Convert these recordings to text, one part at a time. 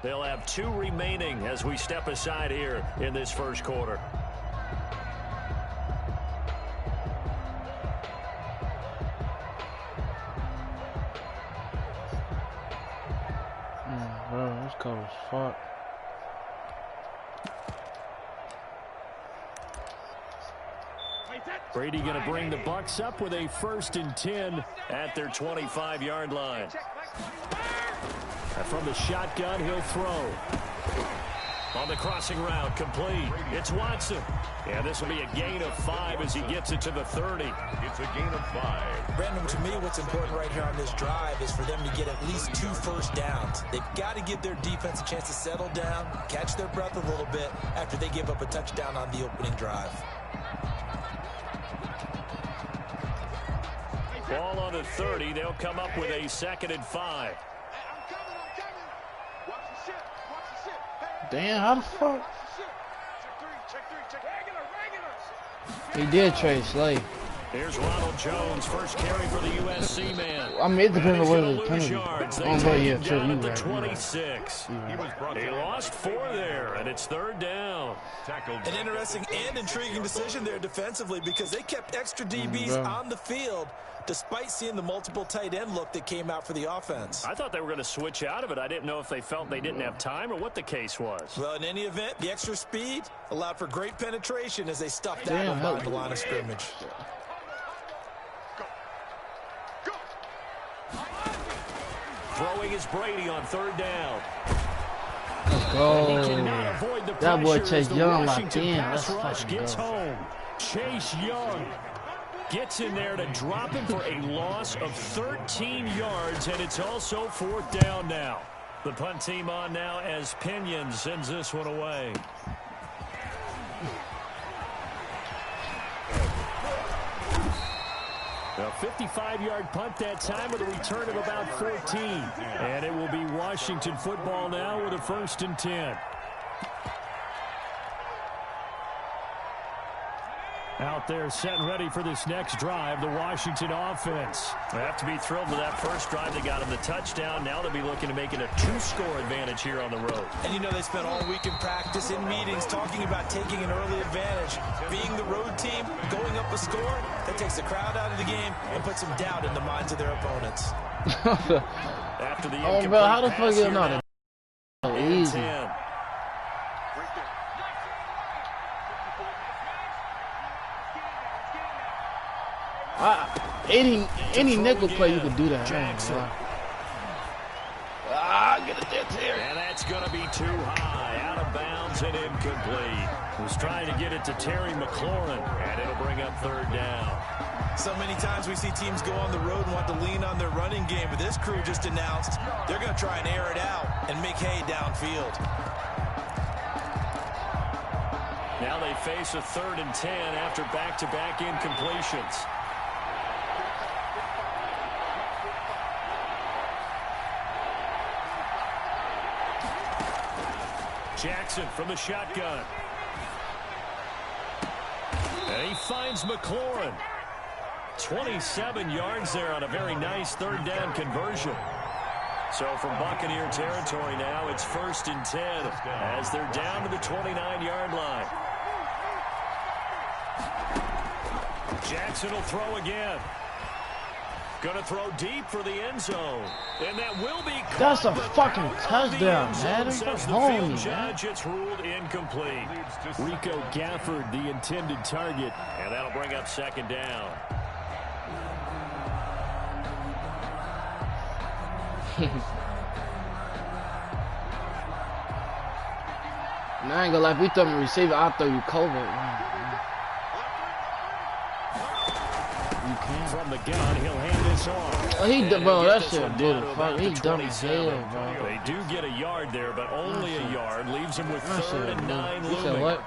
They'll have 2 remaining as we step aside here in this first quarter. Bro, it's cold as fuck. Brady going to bring the Bucs up with a 1st and 10 at their 25-yard line. And from the shotgun, he'll throw. On the crossing route, complete. It's Watson. Yeah, this will be a gain of 5 as he gets it to the 30. It's a gain of 5. Brandon, to me, what's important right here on this drive is for them to get at least 2 first downs. They've got to give their defense a chance to settle down, catch their breath a little bit after they give up a touchdown on the opening drive. Ball on the 30. They'll come up with a 2nd and 5. Damn, how the fuck? He did trade Slay. Here's Ronald Jones, first carry for the USC man. I mean, it depends on where the penalty. Yeah, down at the 26. He lost 4 there, and it's 3rd down. An interesting and intriguing decision there defensively because they kept extra DBs on the field despite seeing the multiple tight end look that came out for the offense. I thought they were going to switch out of it. I didn't know if they felt they didn't have time or what the case was. Well, in any event, the extra speed allowed for great penetration as they stuffed that one behind the line of scrimmage. Throwing is Brady on 3rd down. Let's go. That boy Chase Young locked in. Let's fucking gets home. Chase Young gets in there to drop him for a loss of 13 yards, and it's also 4th down now. The punt team on now as Pinion sends this one away. A 55-yard punt that time with a return of about 14. And it will be Washington football now with a 1st and 10. Out there set and ready for this next drive, the Washington offense. They have to be thrilled with that first drive. They got him the touchdown. Now they'll be looking to make it a 2-score advantage here on the road. And you know they spent all week in practice, in meetings, talking about taking an early advantage. Being the road team, going up a score, that takes the crowd out of the game and puts some doubt in the minds of their opponents. After the oh, bro, how the fuck you know that? Easy. 10. Any nickel play you could do that. Jackson. Get it there, Terry. And that's going to be too high. Out of bounds and incomplete. Was trying to get it to Terry McLaurin, and it'll bring up 3rd down. So many times we see teams go on the road and want to lean on their running game, but this crew just announced they're going to try and air it out and make hay downfield. Now they face a 3rd and 10 after back-to-back incompletions. Jackson from the shotgun. And he finds McLaurin. 27 yards there on a very nice 3rd down conversion. So from Buccaneer territory now, it's 1st and 10 as they're down to the 29-yard line. Jackson will throw again. Going to throw deep for the end zone. And that will be caught. That's a fucking touchdown, man. Says the field judge, it's ruled incomplete. Rico Gafford, the intended target. And that'll bring up 2nd down. And I ain't gonna lie, if we throw him a receiver, I'll throw you cover. You can. From the gun, he'll hand this off. Oh, bro, that shit good. Fuck, he dumb as hell, bro. They do get a yard there, but only a yard. Leaves him with 3rd and 9 looming. Said what?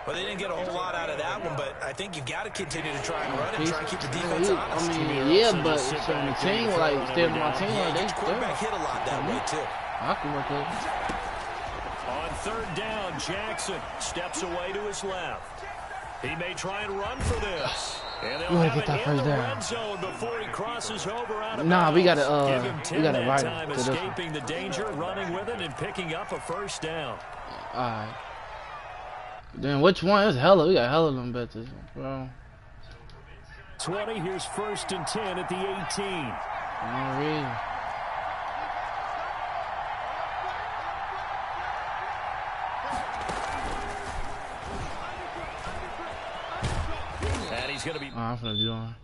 Well, they didn't get a whole lot out of that one, but I think you've got to continue to try and run it, try and keep the defense honest. I mean, yeah, but so the team, like, still my team, like, they quarterback hit a lot that way, too. I can work it. On 3rd down, Jackson steps away to his left. He may try and run for this. Look at that first down. Nah, we gotta ride to this one. Escaping the danger, running with it, and picking up a first down. Alright. Then which one is hella? We got hella of them bitches, bro. 20, here's 1st and 10 at the 18. Alright. And he's going to be... Oh, I'm finna join.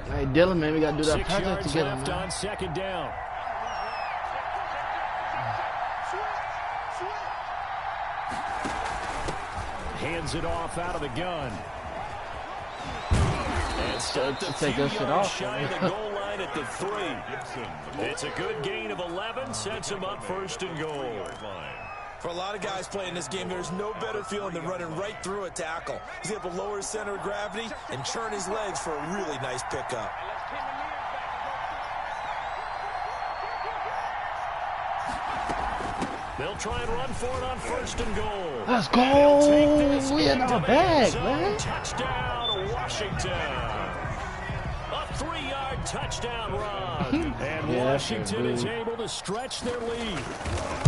Hey, Dylan, man, we gotta do that project together, left man. On 2nd down. Hands it off out of the gun. And stopped a take few that shit yards off. shy of the goal line at the 3. It's a good gain of 11, sets him up 1st and goal. For a lot of guys playing this game, there's no better feeling than running right through a tackle. He's able to lower his center of gravity and churn his legs for a really nice pickup. They'll try and run for it on 1st and goal. Let's go! We in our bag, man. Touchdown, Washington. A 3-yard touchdown run. And Washington is able to stretch their lead.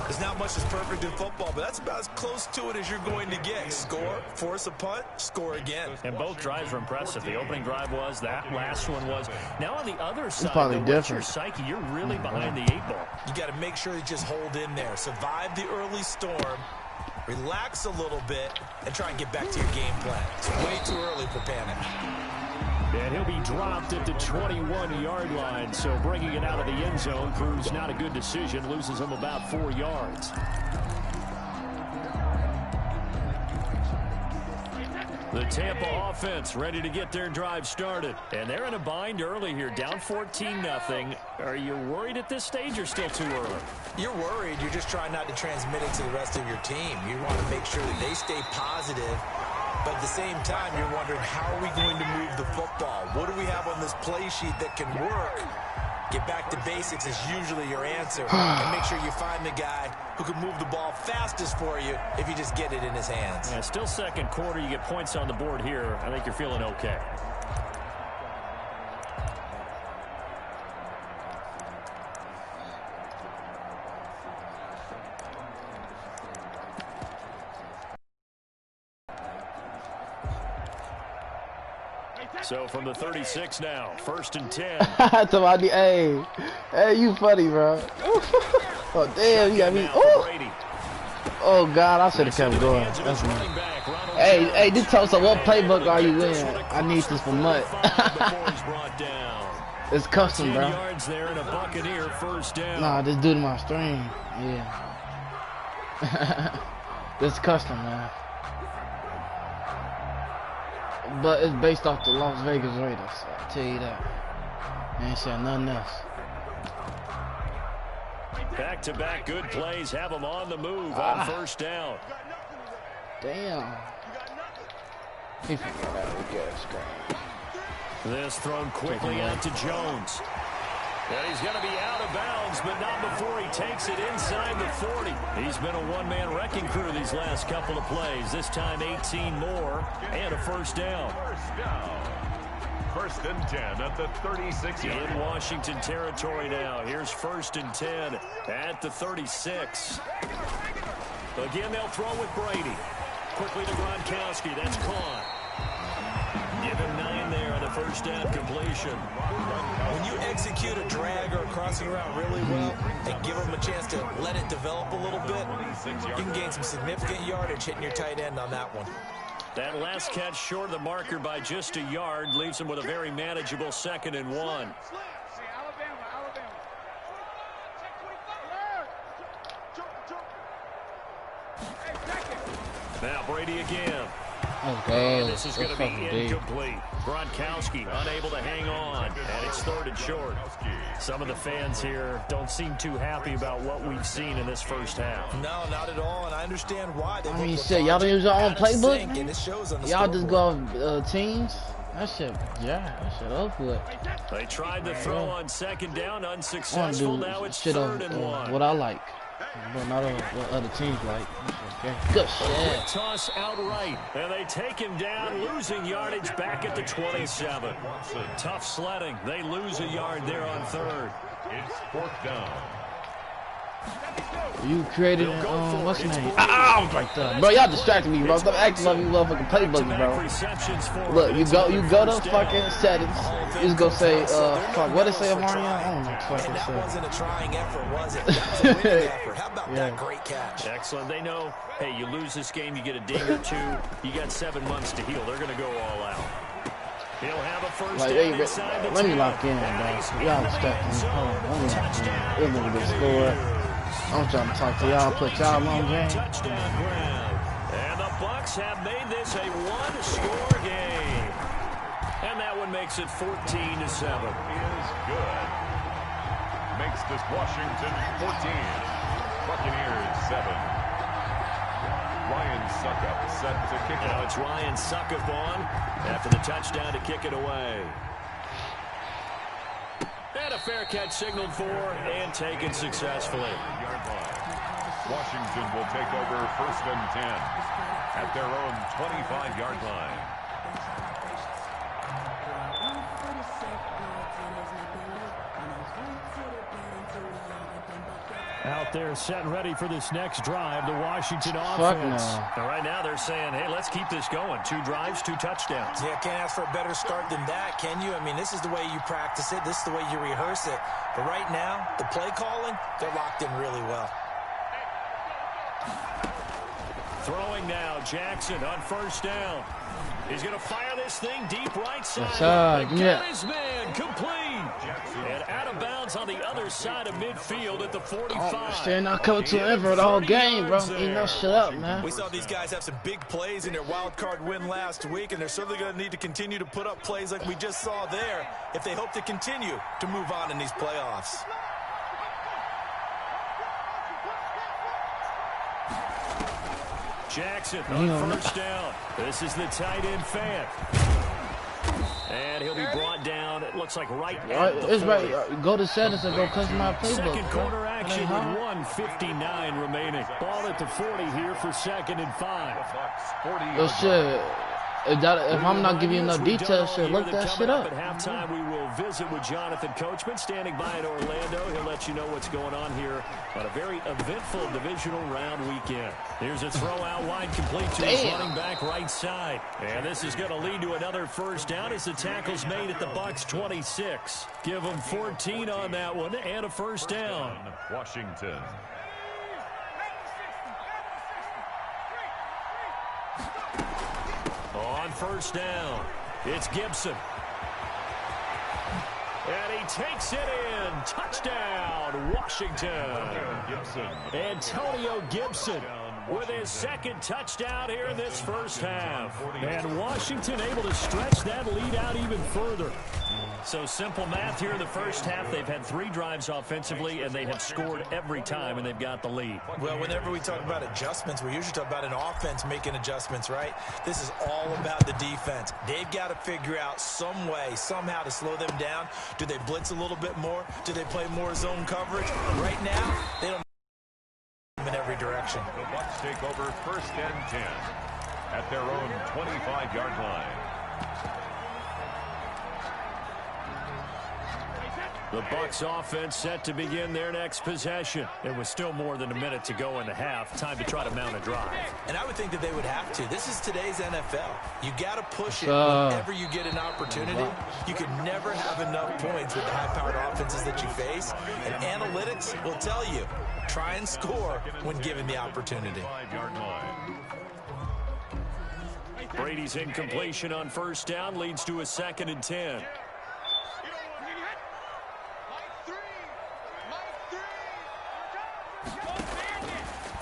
There's not much that's perfect in football, but that's about as close to it as you're going to get. Score, force a punt, score again. And both drives were impressive. The opening drive was, that last one was. Now on the other side, probably what's your different. psyche? You're really behind the 8 ball. You got to make sure you just hold in there. Survive the early storm, relax a little bit, and try and get back to your game plan. It's way too early for panic. And he'll be dropped at the 21-yard line, so bringing it out of the end zone proves not a good decision, loses him about 4 yards. The Tampa offense ready to get their drive started, and they're in a bind early here, down 14-0. Are you worried at this stage or still too early? You're worried. You're just trying not to transmit it to the rest of your team. You want to make sure that they stay positive. But at the same time, you're wondering, how are we going to move the football? What do we have on this play sheet that can work? Get back to basics is usually your answer. And make sure you find the guy who can move the ball fastest for you if you just get it in his hands. Yeah, still 2nd quarter. You get points on the board here. I think you're feeling okay. So from the 36 now, 1st and 10. Somebody, hey, you funny, bro. Oh damn, you got me. Oh God, I should have kept going. That's me. Hey, this tells us what playbook are you in? I need this for months. It's custom, bro. Nah, just do to my stream. Yeah. This custom, man. But it's based off the Las Vegas Raiders, so I'll tell you that. I ain't saying nothing else. Back-to-back good plays have them on the move on 1st down. Damn. He forgot how to get a screen. This thrown quickly out to Jones. And he's going to be out of bounds, but not before he takes it inside the 40. He's been a one-man wrecking crew these last couple of plays. This time 18 more and a 1st down. 1st and 10 at the 36-yard. In Washington territory now. Here's 1st and 10 at the 36. Again, they'll throw with Brady. Quickly to Gronkowski. That's caught. Give him 9 there on the 1st down completion. When you execute a drag or a crossing route really well and give them a chance to let it develop a little bit, you can gain some significant yardage hitting your tight end on that one. That last catch short of the marker by just a yard leaves him with a very manageable 2nd and 1. Now Brady again. And this is going to be incomplete. Gronkowski unable to hang on, and it's 3rd and short. Some of the fans here don't seem too happy about what we've seen in this first half. No, not at all, and I understand why. I mean, shit, y'all don't use your own playbook, man? Y'all just go teams? That shit, yeah, that shit over with. They tried to throw on 2nd down, unsuccessful. Now it's 3rd and 1. What I like, but not what other teams like. Okay. Good shit. Quick toss outright, and they take him down, losing yardage back at the 27. Tough sledding. They lose a yard there on 3rd. It's 4th down. You created what's his name? I was right there, bro. Y'all distracting me, bro. Stop acting like you motherfucking playbook, bro. Look, you go to fucking settings. You just go say, fuck, what did it say, Mario? I don't know what fucking that say. wasn't a trying effort, was it? That was a winning effort. How about that great catch? Excellent. They know, hey, you lose this game, you get a ding or 2. You got 7 months to heal. They're going to go all out. He'll have a first down inside the 10. Let me lock in, bro. Y'all distracting me. Hold on, let me lock in. This nigga just scored. I'm trying to talk to y'all, put y'all on game. Touchdown ground. And the Bucs have made this a 1-score game. And that one makes it 14-7. Is good. Makes this Washington 14. Buccaneers 7. Ryan Suckup set to kick it. Now it's Ryan Suckup on after the touchdown to kick it away. And a fair catch signaled for and taken successfully. Washington will take over 1st and 10 at their own 25-yard line. Out there set and ready for this next drive, the Washington offense. And right now they're saying, hey, let's keep this going. 2 drives, 2 touchdowns. Yeah, can't ask for a better start than that, can you? I mean, this is the way you practice it. This is the way you rehearse it. But right now, the play calling, they're locked in really well. Throwing now, Jackson on 1st down. He's going to fire this thing deep right side. Got his man complete. And out of bounds on the other side of midfield at the 45. Staying not coming to ever the whole game, bro. Ain't no shut up, man. We saw these guys have some big plays in their wild card win last week, and they're certainly going to need to continue to put up plays like we just saw there if they hope to continue to move on in these playoffs. Jackson on 1st down. This is the tight end fan. And he'll be brought down, it looks like right at the 40. Right. Go to settings and go customize playbook. 2nd quarter action with 1:59 remaining. Ball at the 40 here for 2nd and 5. Oh, shit. If I'm not giving you enough details, shit, look that shit up. At halftime, we will visit with Jonathan Coachman, standing by in Orlando. He'll let you know what's going on here on a very eventful divisional round weekend. Here's a throw out wide, complete to his running back right side. And this is going to lead to another first down as the tackle's made at the Bucs 26. Give them 14 on that one and a first down. Washington. On 1st down, it's Gibson. And he takes it in. Touchdown, Washington. Antonio Gibson with his 2nd touchdown here in this first half. And Washington able to stretch that lead out even further. So simple math here in the first half. They've had 3 drives offensively, and they have scored every time, and they've got the lead. Well, whenever we talk about adjustments, we usually talk about an offense making adjustments, right? This is all about the defense. They've got to figure out some way, somehow to slow them down. Do they blitz a little bit more? Do they play more zone coverage? Right now, they don't in every direction. The Bucs take over 1st and 10 at their own 25-yard line. The Bucs offense set to begin their next possession. It was still more than a minute to go in the half. Time to try to mount a drive. And I would think that they would have to. This is today's NFL. You got to push it whenever you get an opportunity. You can never have enough points with the high-powered offenses that you face. And analytics will tell you, try and score when given the opportunity. Brady's incompletion on 1st down leads to a 2nd and 10.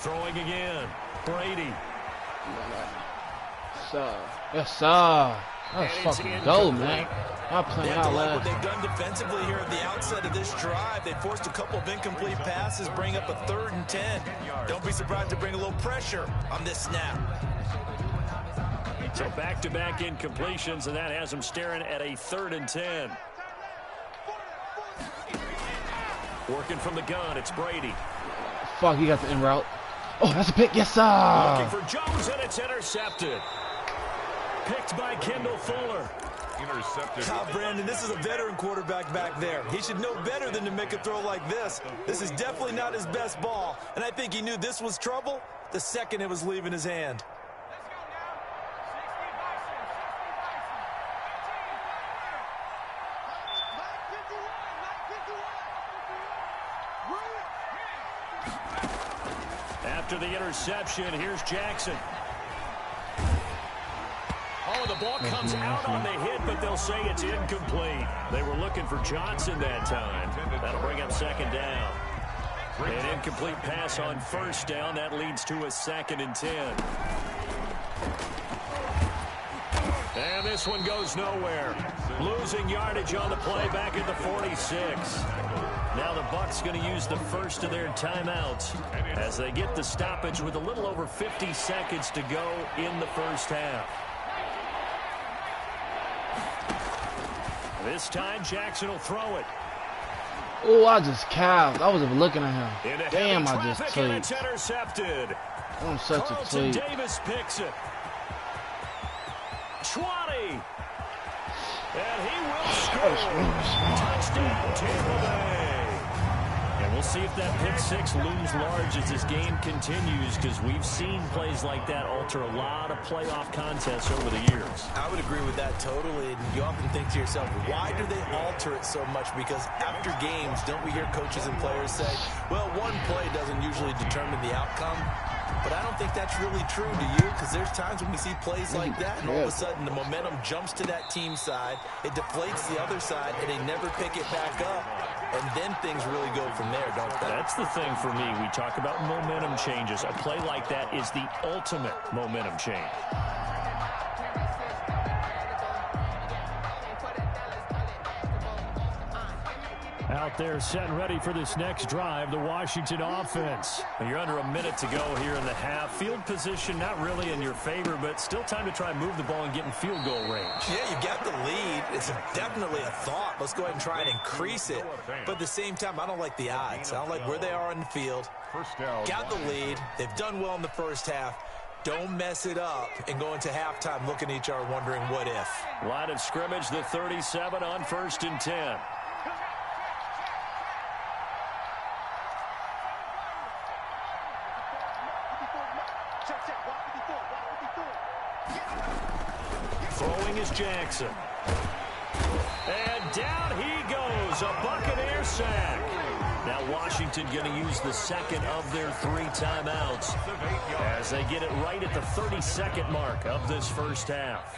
Throwing again. Brady. sir. Yes, sir. Let's fucking go, man. I'm playing out What last. they've done defensively here at the outset of this drive. They forced a couple of incomplete passes, bring up a 3rd and 10. Don't be surprised to bring a little pressure on this snap. So back-to-back incompletions, and that has them staring at a 3rd and 10. Working from the gun, it's Brady. Fuck, he got the in route. Oh, that's a pick. Yes, sir. Looking for Jones, and it's intercepted. Picked by Kendall Fuller. Intercepted. Brandon, this is a veteran quarterback back there. He should know better than to make a throw like this. This is definitely not his best ball, and I think he knew this was trouble the second it was leaving his hand. After the interception, here's Jackson. Oh, the ball comes out on the hit, but they'll say it's incomplete. They were looking for Johnson that time. That'll bring up 2nd down. An incomplete pass on 1st down. That leads to a 2nd and 10. And this one goes nowhere. Losing yardage on the play back at the 46. Now the Bucs going to use the first of their timeouts as they get the stoppage with a little over 50 seconds to go in the first half. This time Jackson will throw it. Oh, I just cowed. I wasn't even looking at him. Damn, I just tweaked. tweaked. It's intercepted. I'm such Carlton a tweak. Davis picks it. 20. And he will score. Touchdown, Tampa Bay. And we'll see if that pick 6 looms large as this game continues, because we've seen plays like that alter a lot of playoff contests over the years. I would agree with that totally. And you often think to yourself, why do they alter it so much? Because after games, don't we hear coaches and players say, well, one play doesn't usually determine the outcome? But I don't think that's really true, do you? Because there's times when we see plays like that, and all of a sudden the momentum jumps to that team side, it deflates the other side, and they never pick it back up. And then things really go from there, don't they? That's the thing for me. We talk about momentum changes. A play like that is the ultimate momentum change. Out there set and ready for this next drive, the Washington offense. You're under a minute to go here in the half. Field position not really in your favor, but still time to try and move the ball and get in field goal range. Yeah, you got the lead. It's definitely a thought. Let's go ahead and try and increase it. But at the same time, I don't like the odds. I don't like where they are on the field. First down. Got the lead. They've done well in the first half. Don't mess it up and go into halftime looking at each other wondering what if. Line of scrimmage, the 37 on 1st and 10. Throwing is Jackson. And down he goes, a Buccaneer sack. Now Washington going to use the 2nd of their 3 timeouts as they get it right at the 32nd mark of this first half.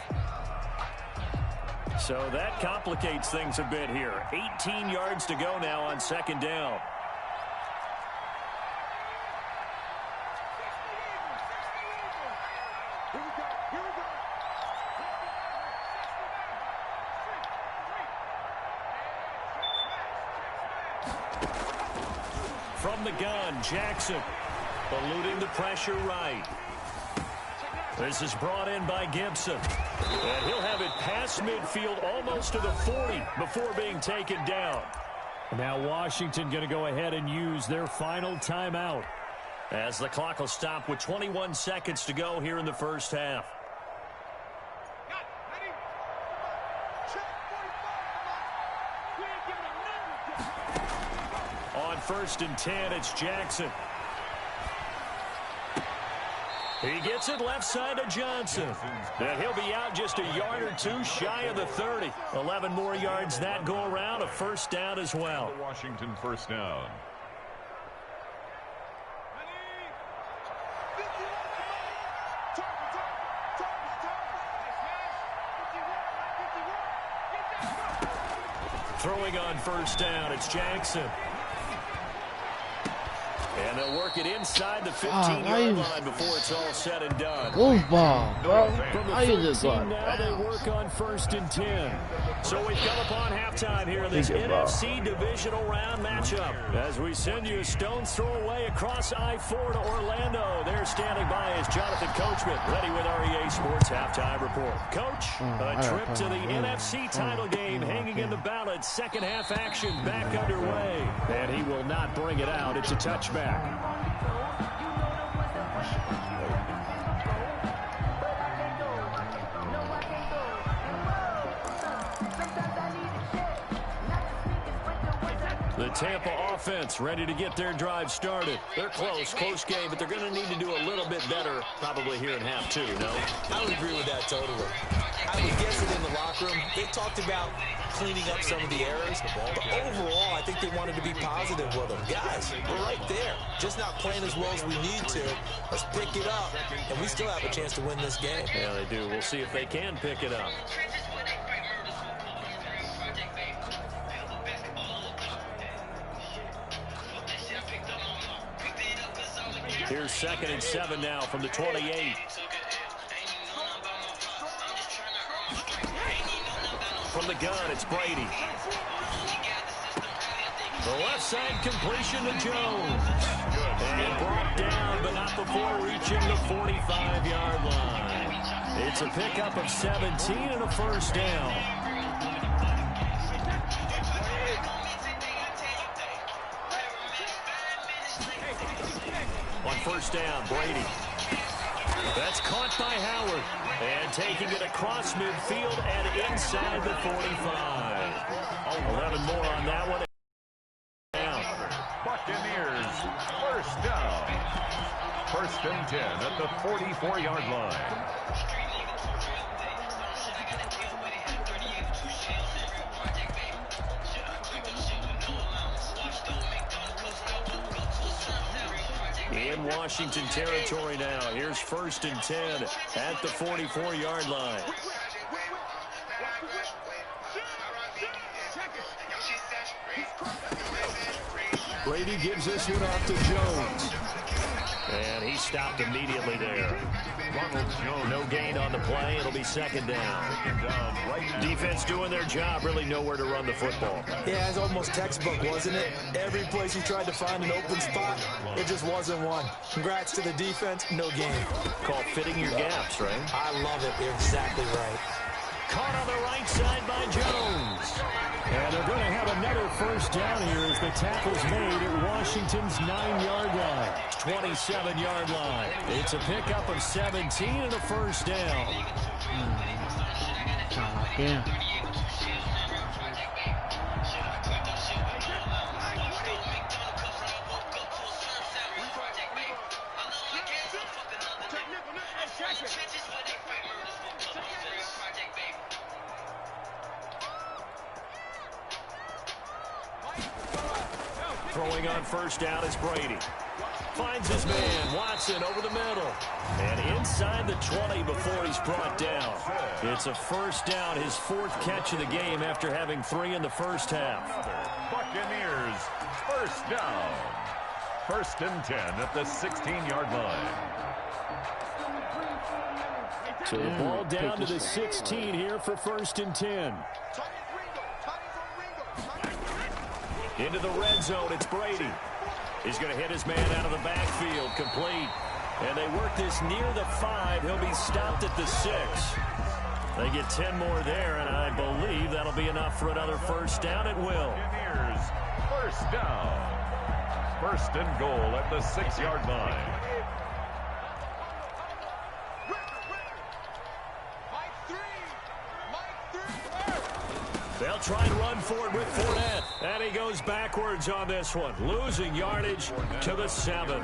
So that complicates things a bit here. 18 yards to go now on 2nd down. From the gun, Jackson eluding the pressure right. This is brought in by Gibson. And he'll have it past midfield almost to the 40 before being taken down. Now Washington going to go ahead and use their final timeout as the clock will stop with 21 seconds to go here in the first half. On 1st and 10, it's Jackson. He gets it left side to Johnson. And he'll be out just a yard or 2 shy of the 30. 11 more yards that go around, a first down as well. Washington first down. Throwing on 1st down, it's Jackson. And they'll work it inside the 15-yard line before it's all said and done. Goofball, bro. From the How you just 13 now, they work on 1st and 10. So we've come upon halftime here in this NFC divisional round matchup. As we send you a stone's throw away across I-4 to Orlando. There standing by is Jonathan Coachman, ready with REA Sports Halftime Report. Coach, a trip to the NFC title game hanging in the balance. Second half action back underway. And he will not bring it out. It's a touchback. The Tampa offense ready to get their drive started. They're close game, but they're going to need to do a little bit better probably here in half two, no? I would agree with that totally. I would guess it in the locker room. They talked about cleaning up some of the errors, but overall, I think they wanted to be positive with them. Guys, we're right there. Just not playing as well as we need to. Let's pick it up, and we still have a chance to win this game. Yeah, they do. We'll see if they can pick it up. Here's 2nd and 7 now from the 28. From the gun, it's Brady. The left side completion to Jones. And brought down, but not before reaching the 45-yard line. It's a pickup of 17 and a 1st down. On 1st down, Brady. That's caught by Howard. And taking it across midfield and inside the 45. 11 more on that one. Down. Buccaneers, 1st down. 1st and 10 at the 44-yard line. In Washington territory now. Here's 1st and 10 at the 44-yard line. Brady gives this one off to Jones. And he stopped immediately there. Ronald Jones, no gain on the play. It'll be 2nd down. Defense doing their job. Really nowhere to run the football. Yeah, it's almost textbook, wasn't it? Every place you tried to find an open spot, it just wasn't one. Congrats to the defense. No gain. Called fitting your gaps, right? I love it. You're exactly right. Caught on the right side by Jones. And they're going to have another 1st down here as the tackle's made at Washington's 9-yard line. 27-yard line. It's a pickup of 17 and a 1st down. Yeah. Throwing on 1st down is Brady. Finds his man, Watson, over the middle. And inside the 20 before he's brought down. It's a 1st down, his 4th catch of the game after having 3 in the 1st half. Buccaneers, 1st down. 1st and 10 at the 16-yard line. So the ball down to the 16 here for 1st and 10. Into the red zone, it's Brady. He's going to hit his man out of the backfield, complete. And they work this near the 5. He'll be stopped at the 6. They get 10 more there, and I believe that'll be enough for another 1st down at will. 1st down. 1st and goal at the 6-yard line. They'll try and run for it with Fournette. And he goes backwards on this one. Losing yardage to the 7.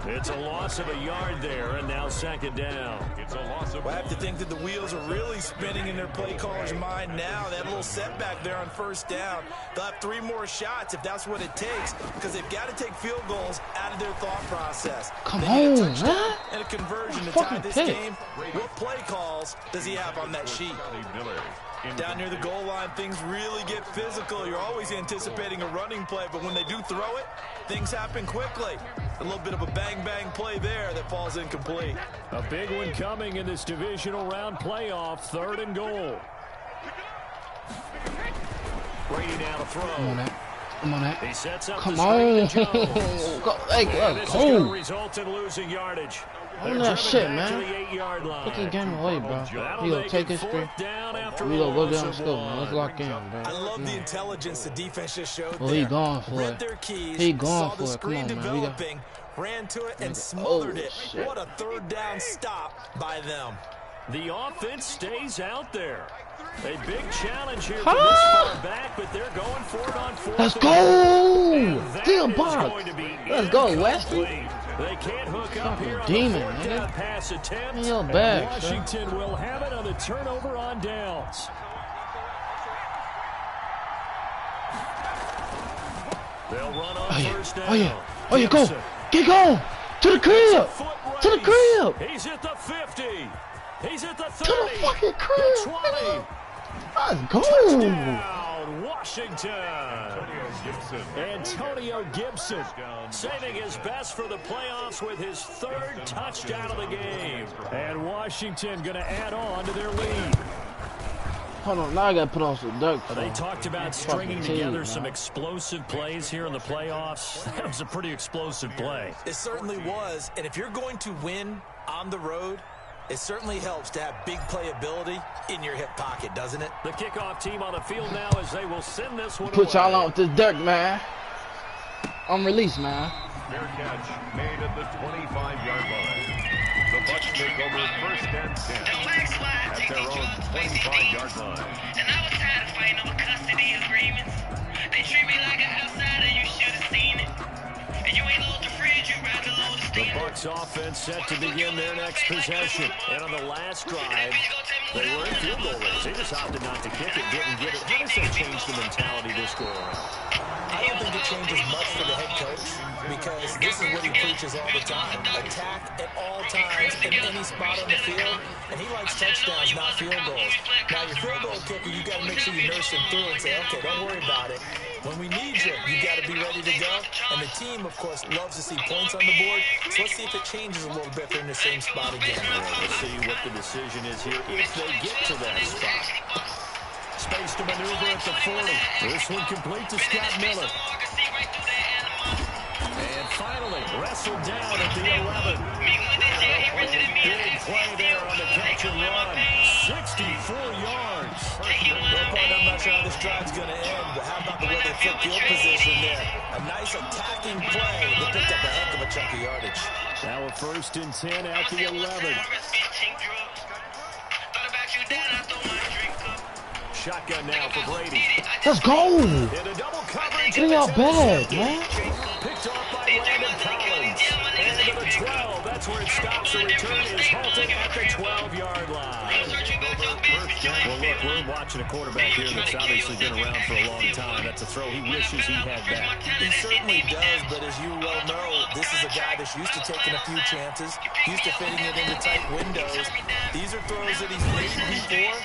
It's a loss of a yard there, and now second down. It's a loss of... Well, I have to think that the wheels are really spinning in their play caller's mind now. That little setback there on first down. They'll have 3 more shots if that's what it takes, because they've got to take field goals out of their thought process. Come on, man. And a conversion to tie this game. What play calls does he have on that sheet? Down near the goal line, things really get physical. You're always anticipating a running play, but when they do throw it, things happen quickly. A little bit of a bang-bang play there that falls incomplete. A big one coming in this divisional round playoff, 3rd and goal. Brady now to throw. Come on, come on, he sets up come the on. screen to Jones. This is going to result in losing yardage. On that shit, man. Put this game away, bro. He gonna take his screen. We gonna go down the scope, man. Let's lock in, bro. I love the intelligence the defense just showed. Oh, he gone for it. He gone for it. Come on, man. We got... ran to it and smothered it. What a 3rd down stop by them. The offense stays out there. A big challenge here from this far back, but they're going for it on 4th. Let's go! Still box. Let's go, Westy. They can't hook up here on demon, the 4th down pass attempt. Washington will have it on the turnover on downs. They'll run on first down. Oh yeah, go. Get going. To the crib. To the crib. He's at the 50. He's at the 30. To the fucking crib. The 20. Let's go. Touchdown, Washington. Antonio Gibson saving his best for the playoffs with his 3rd touchdown of the game. And Washington going to add on to their lead. Hold on, now I got to put on some dirt. They talked about stringing together some explosive plays here in the playoffs. That was a pretty explosive play. It certainly was. And if you're going to win on the road, it certainly helps to have big playability in your hip pocket, doesn't it? The kickoff team on the field now as they will send this one Put y'all on with this dirt, man. I'm released, man. Fair catch made at the 25-yard line. The Bucs take over 1st and 10 at their own 25-yard line. And I was tired of fighting over custody agreements. They treat me like an outsider, you should have seen it. And you ain't load the fridge, you rather load the steamer. The Bucs offense set to begin their next possession. And on the last drive, they were in field goal range. They just opted not to kick it, didn't get it. How does that change the mentality this go around? I don't think it changes much for the head coach, because this is what he preaches all the time. Attack at all times in any spot on the field, and he likes touchdowns, not field goals. Now, your field goal kicker, you got to make sure you nurse him through and say, okay, don't worry about it. When we need you, you got to be ready to go. And the team, of course, loves to see points on the board. So let's see if it changes a little bit. They're in the same spot again. Let's see what the decision is here if they get to that spot. Space to maneuver at the 40. This one complete to Scott Miller. And finally, wrestled down at the 11. Big play there on the catch and run. 64 yards. I'm not sure how this drive's going to end, but how about the way they flip field position there? A nice attacking play. They picked up a heck of a chunk of yardage. Now a 1st and 10 at the 11. Shotgun now for Brady. Let's go. Get y'all bad, man. Picked off by Landon Collins. And to the 12. That's where it stops. The return is halted at the 12-yard line. Well, look, we're watching a quarterback here that's obviously been around for a long time. That's a throw he wishes he had back. He certainly does, but as you well know, this is a guy that's used to taking a few chances, used to fitting it into tight windows. These are throws that he's made before.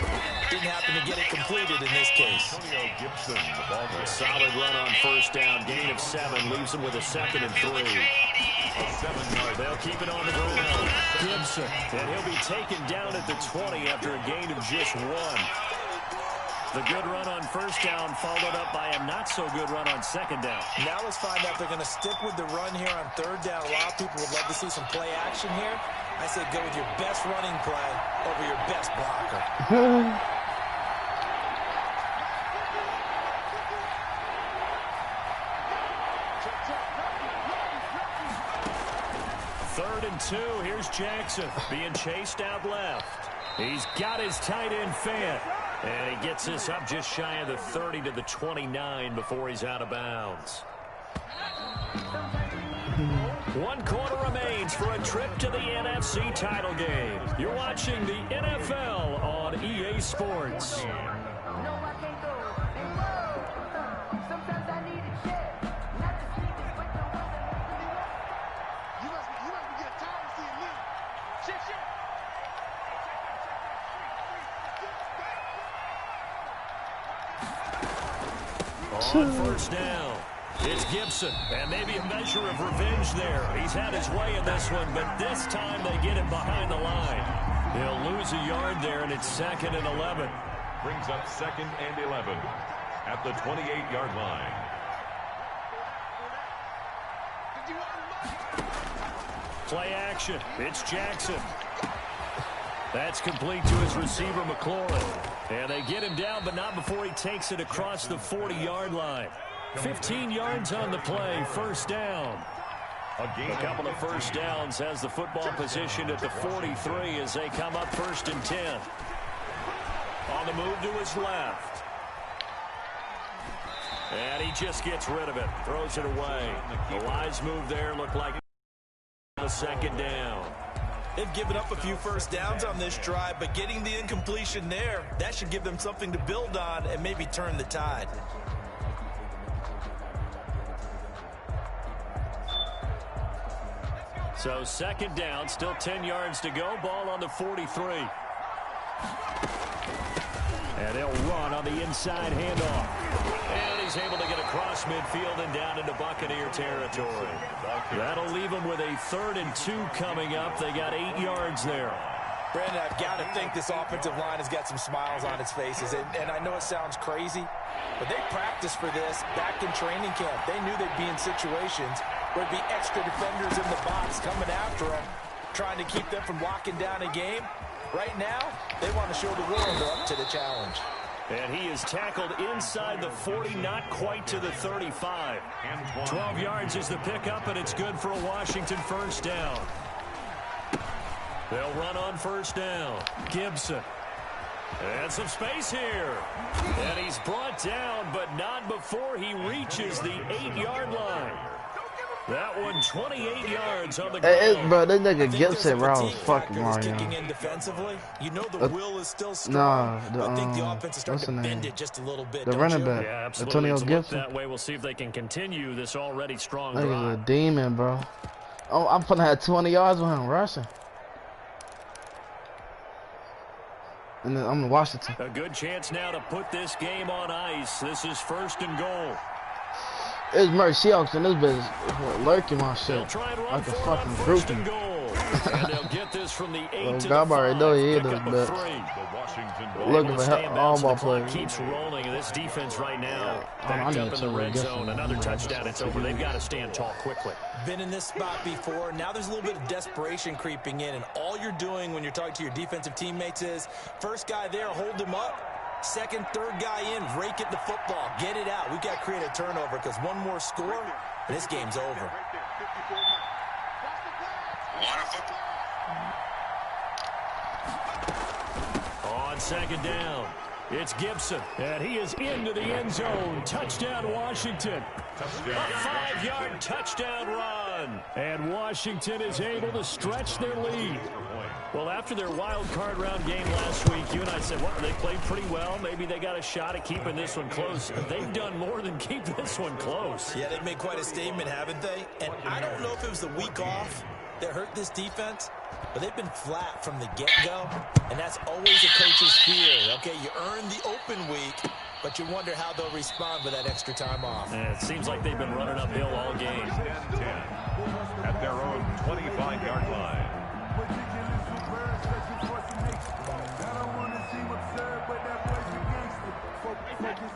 Didn't happen to get it completed in this case. A solid run on first down. Gain of 7 leaves him with a 2nd and 3. They'll keep it on the ground. Gibson, and he'll be taken down at the 20 after a gain of just 1. The good run on first down followed up by a not-so-good run on 2nd down. Now let's find out if they're going to stick with the run here on 3rd down. A lot of people would love to see some play action here. I say go with your best running play over your best blocker. 3rd and 2. Here's Jackson being chased out left. He's got his tight end Fant. And he gets this up just shy of the 30 to the 29 before he's out of bounds. 1 quarter remaining. yards for a trip to the NFC title game. You're watching the NFL on EA Sports. On first down, it's Gibson, and maybe a measure of revenge there. He's had his way in this one, but this time they get him behind the line. He'll lose a yard there, and it's 2nd and 11. Brings up 2nd and 11 at the 28-yard line. Play action. It's Jackson. That's complete to his receiver, McLaurin. And they get him down, but not before he takes it across the 40-yard line. 15 yards on the play, first down. A couple of first downs has the football position at the 43 as they come up 1st and 10. On the move to his left. And he just gets rid of it, throws it away. The wise move there looked like a 2nd down. They've given up a few first downs on this drive, but getting the incompletion there, that should give them something to build on and maybe turn the tide. So 2nd down, still 10 yards to go. Ball on the 43. And they'll run on the inside handoff. And he's able to get across midfield and down into Buccaneer territory. That'll leave them with a 3rd and 2 coming up. They got 8 yards there. Brandon, I've got to think this offensive line has got some smiles on its faces. And I know it sounds crazy, but they practiced for this back in training camp. They knew they'd be in situations where there'd be extra defenders in the box coming after them, trying to keep them from locking down a game. Right now, they want to show the world they're up to the challenge. And he is tackled inside the 40, not quite to the 35. 12 yards is the pickup, and it's good for a Washington first down. They'll run on first down. Gibson. And some space here. And he's brought down, but not before he reaches the 8-yard line. That one, 28 yards on the ground. Bro, this nigga Gibson, bro, fucking Mario. In defensively, you know the will is still strong. Nah, I think the offense is starting to bend it just a little bit. The running back, yeah, Antonio Gibson. That way, we'll see if they can continue this already strong drive. drive. He's a demon, bro. Oh, I'm gonna have 20 yards with him rushing. And then I'm in Washington. A good chance now to put this game on ice. This is 1st and goal. It's Murray Seahawks and this bitch lurking my shit. Like a fucking groupie. And they'll get this from the 8 to the 5. Already know he is this bitch. Looking for all ball players. Keeps rolling, and this defense right now backed up in the red zone. Another touchdown, it's over. They've got to stand tall quickly. Been in this spot before. Now there's a little bit of desperation creeping in, and all you're doing when you're talking to your defensive teammates is first guy there, hold him up. Second, third guy in, rake at the football. Get it out. We've got to create a turnover because one more score, and this game's over. On 2nd down, it's Gibson, and he is into the end zone. Touchdown, Washington. A 5-yard touchdown run. And Washington is able to stretch their lead. Well, after their wild card round game last week, you and I said, well, they played pretty well. Maybe they got a shot at keeping this one close. They've done more than keep this one close. Yeah, they've made quite a statement, haven't they? And I don't know if it was the week off that hurt this defense, but they've been flat from the get-go, and that's always a coach's fear. Okay, you earn the open week, but you wonder how they'll respond with that extra time off. Yeah, it seems like they've been running uphill all game. 10 at their own 25-yard line.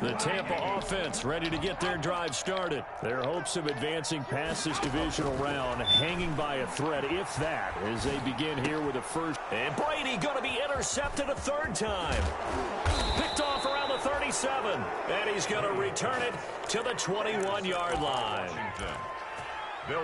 The Tampa offense ready to get their drive started. Their hopes of advancing past this divisional round hanging by a thread, if that, as they begin here with a first. And Brady going to be intercepted a 3rd time. Picked off around the 37. And he's going to return it to the 21-yard line.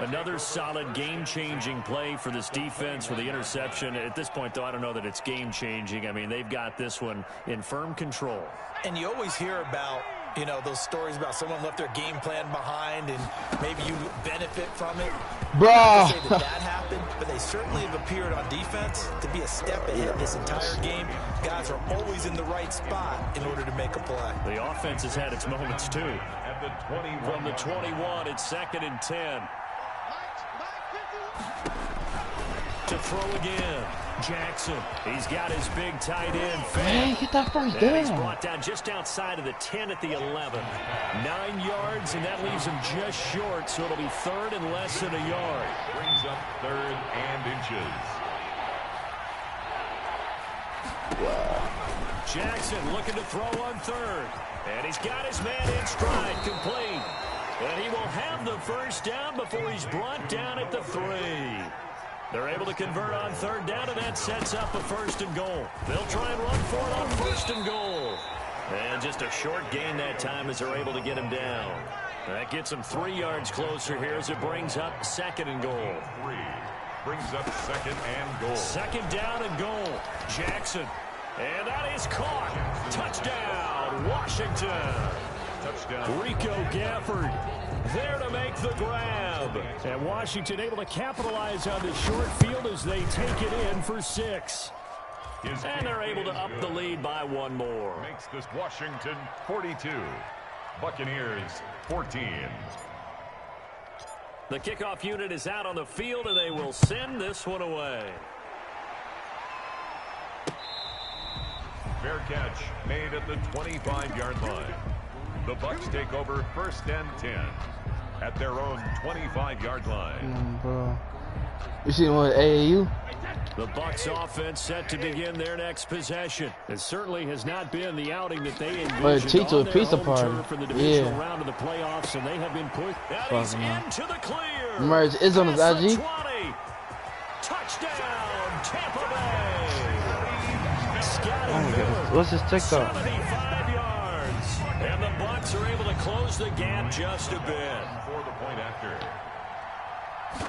Another solid game-changing play for this defense with the interception. At this point, though, I don't know that it's game-changing. I mean, they've got this one in firm control. And you always hear about, you know, those stories about someone left their game plan behind and maybe you benefit from it. Bro. Say that happened, but they certainly have appeared on defense to be a step ahead this entire game. Guys are always in the right spot in order to make a play. The offense has had its moments, too. From the 21, it's 2nd and 10. To throw again. Jackson. He's got his big tight end. Man, get that first down. He's brought down just outside of the 10 at the 11. 9 yards, and that leaves him just short, so it'll be 3rd and less than a yard. Brings up 3rd and inches. Wow. Jackson looking to throw on 3rd. And he's got his man in stride, complete. And he will have the first down before he's brought down at the 3. They're able to convert on 3rd down, and that sets up a 1st and goal. They'll try and run for it on 1st and goal. And just a short gain that time as they're able to get him down. That gets him 3 yards closer here as it brings up 2nd and goal. 3 brings up 2nd and goal. 2nd down and goal. Jackson. And that is caught. Touchdown, Washington. Touchdown. Rico Gafford there to make the grab. And Washington able to capitalize on the short field as they take it in for 6. And they're able to up the lead by 1 more. Makes this Washington 42. Buccaneers 14. The kickoff unit is out on the field, and they will send this one away. Fair catch made at the 25-yard line. The Bucs take over 1st and 10 at their own 25-yard line. Bro. You see what AAU? The Bucs offense set to begin their next possession. It certainly has not been the outing that they envisioned on their home turf for the divisional round of the playoffs, and they have been pushed. That is into the clear. Merge is on his IG. 20. Touchdown, Tampa Bay. What's his TikTok? 75 yards. And the Bucs are able to close the gap just a bit. For the point after.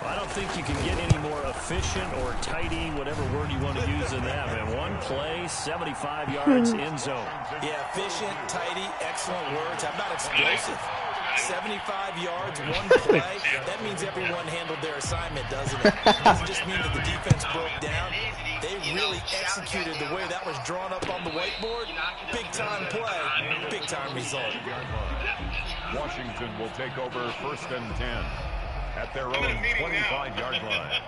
I don't think you can get any more efficient or tidy, whatever word you want to use in that. And one play, 75 yards in zone. Yeah, efficient, tidy, excellent words. How about explosive? 75 yards, 1 play. That means everyone handled their assignment, doesn't it? It doesn't just mean that the defense broke down. They really executed the way that was drawn up on the whiteboard. Big-time play, big-time result. Washington will take over 1st and 10 at their own 25-yard line.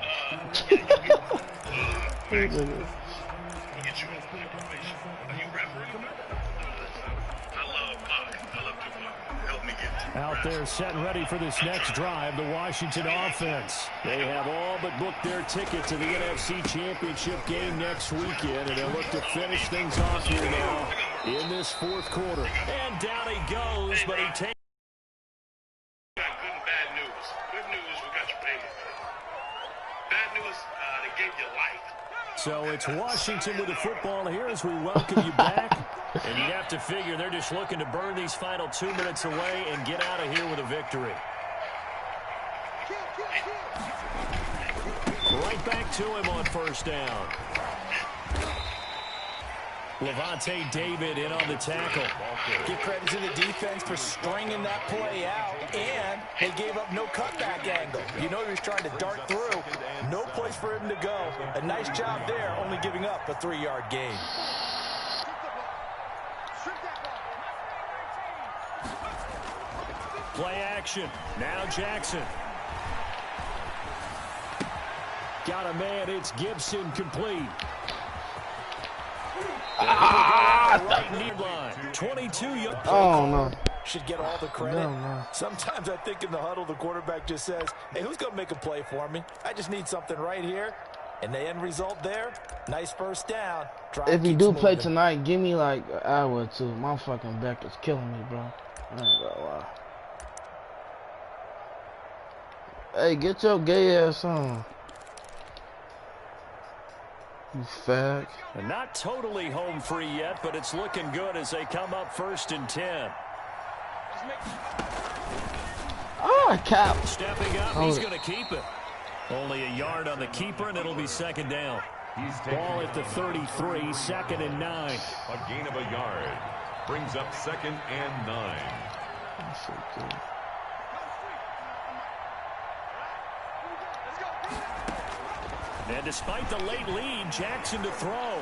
Out there set and ready for this next drive, the Washington offense. They have all but booked their ticket to the NFC Championship game next weekend, and they'll look to finish things off here now in this 4th quarter. And down he goes, but he takes... Good and bad news. Good news, we got your payment. Bad news, they gave you life. So it's Washington with the football here as we welcome you back. And you'd have to figure they're just looking to burn these final 2 minutes away and get out of here with a victory. Right back to him on 1st down. Levante David in on the tackle. Give credit to the defense for stringing that play out, and they gave up no cutback angle. You know he was trying to dart through. No place for him to go. A nice job there, only giving up a 3-yard gain. Play action. Now Jackson. Got a man. It's Gibson complete. Right near line. 22 yards. Oh, no. Should get all the credit. No. Sometimes I think in the huddle, the quarterback just says, hey, who's going to make a play for me? I just need something right here. And the end result there, nice 1st down. If you do play tonight, give me like an hour or 2. My fucking back is killing me, bro. I ain't gonna lie. Hey, get your gay ass on. You fag. And not totally home free yet, but it's looking good as they come up 1st and 10. Oh, Cap. Stepping up, he's going to keep it. Only a yard on the keeper, and it'll be 2nd down. Ball at the 33, 2nd and 9. A gain of a yard. Brings up 2nd and 9. That's so good. And despite the late lead, Jackson to throw.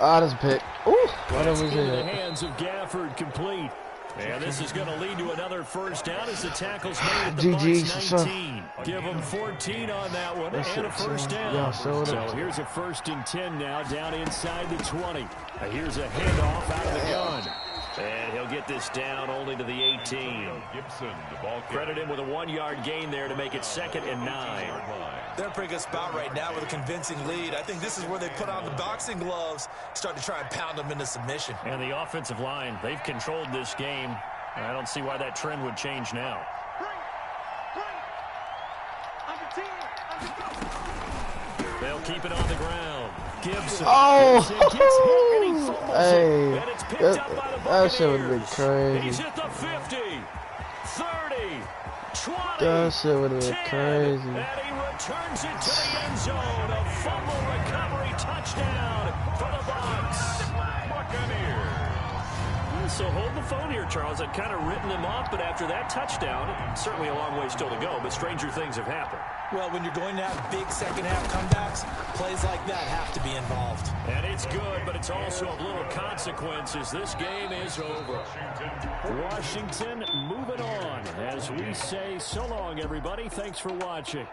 Ah, that's a pick. Ooh, right over his Into the head. hands of Gafford, complete. And this is going to lead to another first down as the tackle's made at the GG, Bucks 19. Give them 14 on that one and a first down. So here's a 1st and 10 now down inside the 20. Here's a handoff out of the gun. And he'll get this down only to the 18. Credit him with a 1-yard gain there to make it 2nd and 9. They're in a pretty good spot right now with a convincing lead. I think this is where they put on the boxing gloves, start to try and pound them into submission. And the offensive line, they've controlled this game. I don't see why that trend would change now. They'll keep it on the ground. Gibson. Oh, hey, that shit would have been crazy. He's at the 50, 30, 20, that shit would have been 10, crazy. and he returns it to the end zone. A fumble recovery touchdown for the Bucks. Buccaneers. So hold the phone here, Charles. I've kind of written them off, but after that touchdown, certainly a long way still to go, but stranger things have happened. Well, when you're going to have big second-half comebacks, plays like that have to be involved. And it's good, but it's also of little consequences. This game is over. Washington moving on as we say so long, everybody. Thanks for watching.